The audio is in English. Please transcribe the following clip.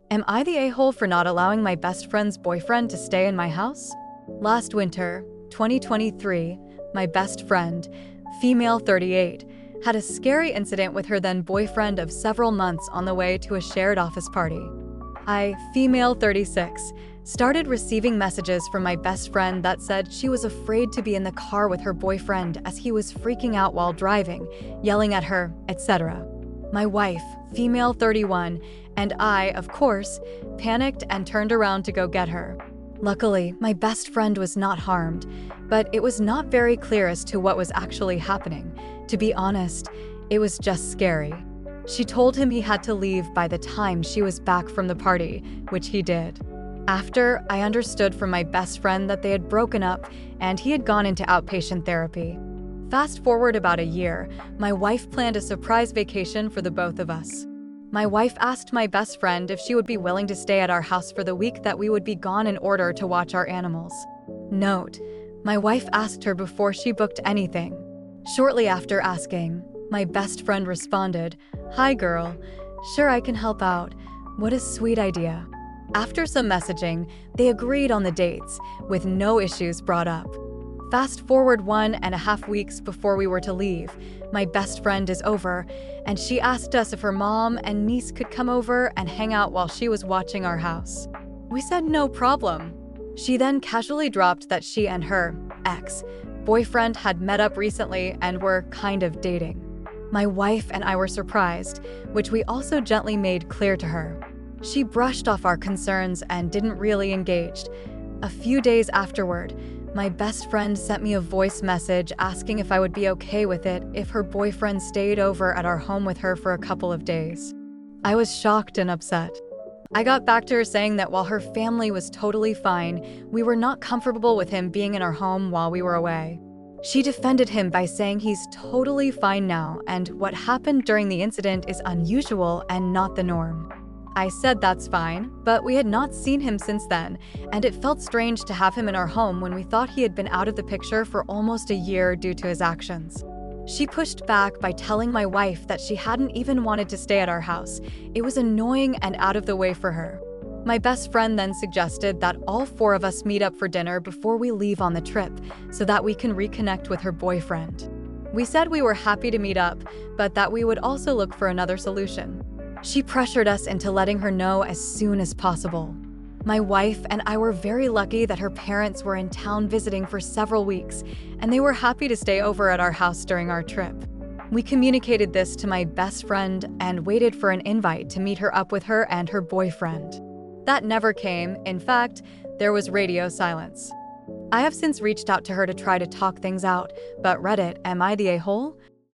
Am I the a-hole for not allowing my best friend's boyfriend to stay in my house? Last winter, 2023, my best friend, female 38, had a scary incident with her then boyfriend of several months on the way to a shared office party. I, female 36, started receiving messages from my best friend that said she was afraid to be in the car with her boyfriend as he was freaking out while driving, yelling at her, etc. My wife, female 31, and I, of course, panicked and turned around to go get her. Luckily, my best friend was not harmed, but it was not very clear as to what was actually happening. To be honest, it was just scary. She told him he had to leave by the time she was back from the party, which he did. After, I understood from my best friend that they had broken up and he had gone into outpatient therapy. Fast forward about a year, my wife planned a surprise vacation for the both of us. My wife asked my best friend if she would be willing to stay at our house for the week that we would be gone in order to watch our animals. Note, my wife asked her before she booked anything. Shortly after asking, my best friend responded, "Hi girl, sure I can help out. What a sweet idea." After some messaging, they agreed on the dates, with no issues brought up. Fast forward 1.5 weeks before we were to leave, my best friend is over, and she asked us if her mom and niece could come over and hang out while she was watching our house. We said no problem. She then casually dropped that she and her ex-boyfriend had met up recently and were kind of dating. My wife and I were surprised, which we also gently made clear to her. She brushed off our concerns and didn't really engage. A few days afterward, my best friend sent me a voice message asking if I would be okay with it if her boyfriend stayed over at our home with her for a couple of days. I was shocked and upset. I got back to her saying that while her family was totally fine, we were not comfortable with him being in our home while we were away. She defended him by saying he's totally fine now and what happened during the incident is unusual and not the norm. I said that's fine, but we had not seen him since then, and it felt strange to have him in our home when we thought he had been out of the picture for almost a year due to his actions. She pushed back by telling my wife that she hadn't even wanted to stay at our house. It was annoying and out of the way for her. My best friend then suggested that all four of us meet up for dinner before we leave on the trip so that we can reconnect with her boyfriend. We said we were happy to meet up, but that we would also look for another solution. She pressured us into letting her know as soon as possible. My wife and I were very lucky that her parents were in town visiting for several weeks, and they were happy to stay over at our house during our trip. We communicated this to my best friend and waited for an invite to meet her up with her and her boyfriend. That never came. In fact, there was radio silence. I have since reached out to her to try to talk things out, but Reddit, am I the a-hole?